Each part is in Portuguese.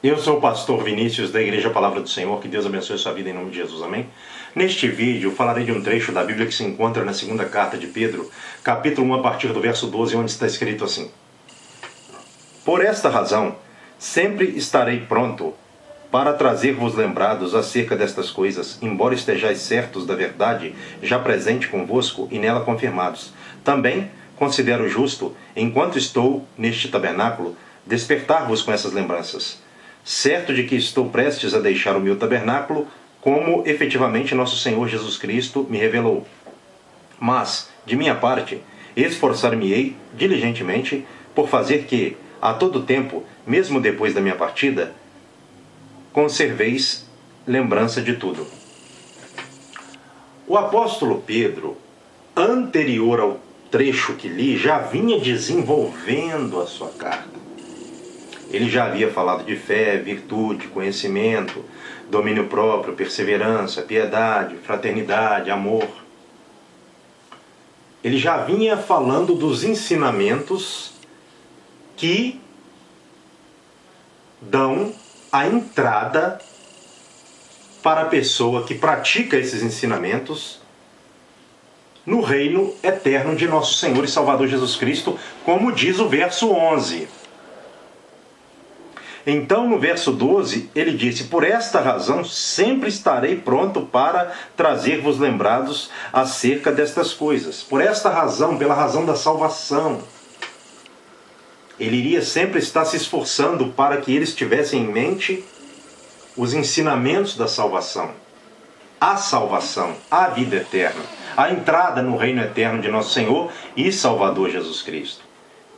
Eu sou o pastor Vinícius da Igreja Palavra do Senhor, que Deus abençoe a sua vida em nome de Jesus, amém? Neste vídeo falarei de um trecho da Bíblia que se encontra na segunda carta de Pedro, capítulo 1, a partir do verso 12, onde está escrito assim: Por esta razão, sempre estarei pronto para trazer-vos lembrados acerca destas coisas, embora estejais certos da verdade, já presente convosco e nela confirmados. Também considero justo, enquanto estou neste tabernáculo, despertar-vos com essas lembranças, certo de que estou prestes a deixar o meu tabernáculo, como efetivamente nosso Senhor Jesus Cristo me revelou. Mas, de minha parte, esforçar-me-ei diligentemente por fazer que, a todo tempo, mesmo depois da minha partida, conserveis lembrança de tudo. O apóstolo Pedro, anterior ao trecho que li, já vinha desenvolvendo a sua carta. Ele já havia falado de fé, virtude, conhecimento, domínio próprio, perseverança, piedade, fraternidade, amor. Ele já vinha falando dos ensinamentos que dão a entrada para a pessoa que pratica esses ensinamentos no reino eterno de nosso Senhor e Salvador Jesus Cristo, como diz o verso 11. Então, no verso 12, ele disse: Por esta razão sempre estarei pronto para trazer-vos lembrados acerca destas coisas. Por esta razão, pela razão da salvação. Ele iria sempre estar se esforçando para que eles tivessem em mente os ensinamentos da salvação, a vida eterna, a entrada no reino eterno de nosso Senhor e Salvador Jesus Cristo.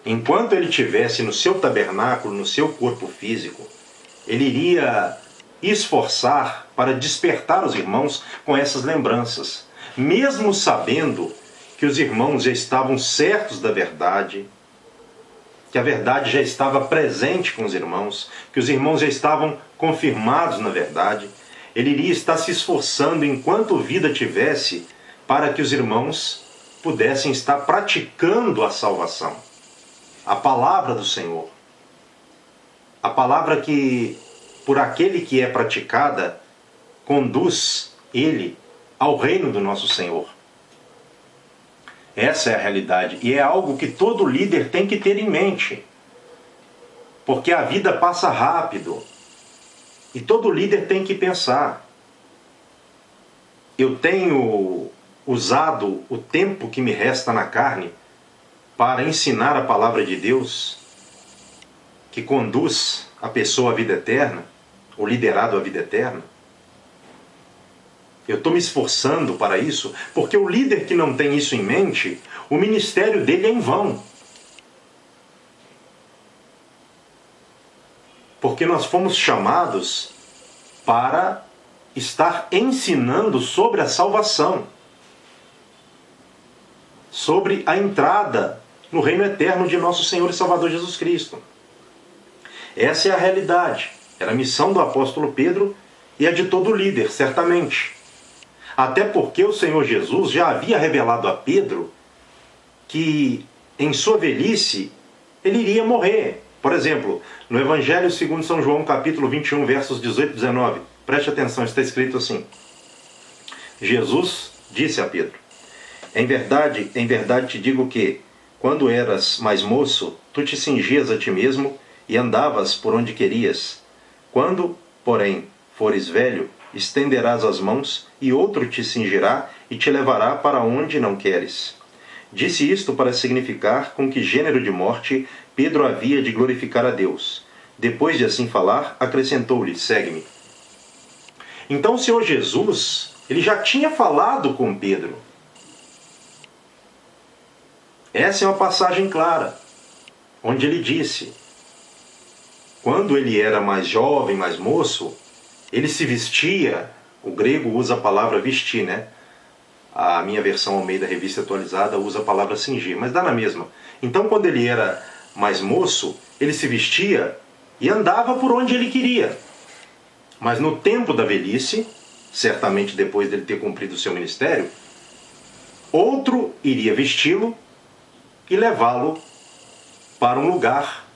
Enquanto ele estivesse no seu tabernáculo, no seu corpo físico, ele iria esforçar para despertar os irmãos com essas lembranças, mesmo sabendo que os irmãos já estavam certos da verdade, que a verdade já estava presente com os irmãos, que os irmãos já estavam confirmados na verdade. Ele iria estar se esforçando enquanto vida tivesse para que os irmãos pudessem estar praticando a salvação. A palavra do Senhor. A palavra que, por aquele que é praticada, conduz ele ao reino do nosso Senhor. Essa é a realidade e é algo que todo líder tem que ter em mente. Porque a vida passa rápido e todo líder tem que pensar: eu tenho usado o tempo que me resta na carne para ensinar a palavra de Deus, que conduz a pessoa à vida eterna, o liderado à vida eterna? Eu estou me esforçando para isso, porque o líder que não tem isso em mente, o ministério dele é em vão. Porque nós fomos chamados para estar ensinando sobre a salvação, sobre a entrada no reino eterno de nosso Senhor e Salvador Jesus Cristo. Essa é a realidade. Era a missão do apóstolo Pedro e a de todo líder, certamente. Até porque o Senhor Jesus já havia revelado a Pedro que em sua velhice ele iria morrer. Por exemplo, no Evangelho segundo São João, capítulo 21, versos 18 e 19. Preste atenção, está escrito assim: Jesus disse a Pedro: em verdade te digo que, quando eras mais moço, tu te cingias a ti mesmo e andavas por onde querias. Quando, porém, fores velho, estenderás as mãos e outro te cingirá e te levará para onde não queres. Disse isto para significar com que gênero de morte Pedro havia de glorificar a Deus. Depois de assim falar, acrescentou-lhe: segue-me. Então o Senhor Jesus, ele já tinha falado com Pedro. Essa é uma passagem clara, onde ele disse: quando ele era mais jovem, mais moço, ele se vestia. O grego usa a palavra vestir, né? A minha versão Almeida Revista Atualizada usa a palavra cingir, mas dá na mesma. Então, quando ele era mais moço, ele se vestia e andava por onde ele queria. Mas no tempo da velhice, certamente depois dele ter cumprido o seu ministério, outro iria vesti-lo e levá-lo para um lugar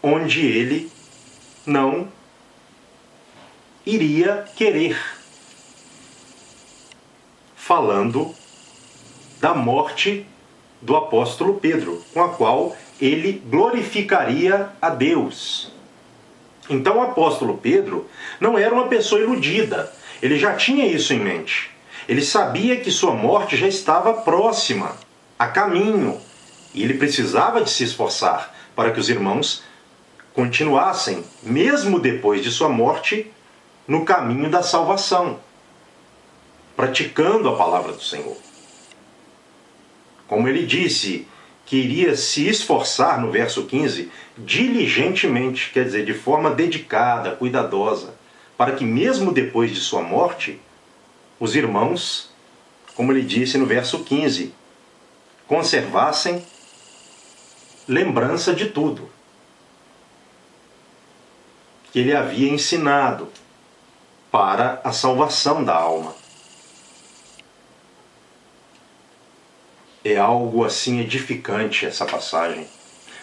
onde ele não iria querer, falando da morte do apóstolo Pedro, com a qual ele glorificaria a Deus. Então o apóstolo Pedro não era uma pessoa iludida, ele já tinha isso em mente. Ele sabia que sua morte já estava próxima, a caminho, e ele precisava de se esforçar para que os irmãos continuassem, mesmo depois de sua morte, no caminho da salvação, praticando a palavra do Senhor. Como ele disse que iria se esforçar, no verso 15, diligentemente, quer dizer, de forma dedicada, cuidadosa, para que mesmo depois de sua morte, os irmãos, como ele disse no verso 15, conservassem lembrança de tudo que ele havia ensinado para a salvação da alma. É algo assim edificante essa passagem.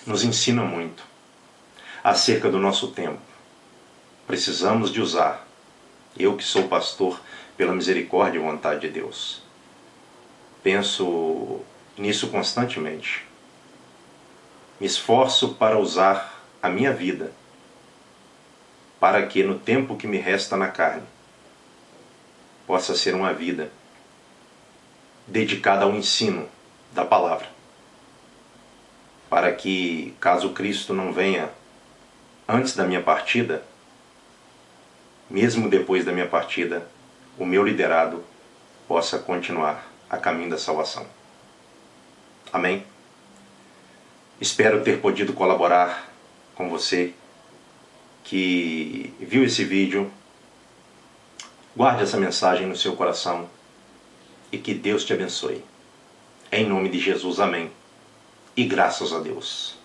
Nos ensina muito acerca do nosso tempo. Precisamos de usar. Eu que sou pastor, pela misericórdia e vontade de Deus, penso nisso constantemente. Me esforço para usar a minha vida para que no tempo que me resta na carne possa ser uma vida dedicada ao ensino da palavra, para que, caso Cristo não venha antes da minha partida, mesmo depois da minha partida, o meu liderado possa continuar a caminho da salvação. Amém? Espero ter podido colaborar com você que viu esse vídeo. Guarde essa mensagem no seu coração e que Deus te abençoe. Em nome de Jesus, amém. E graças a Deus.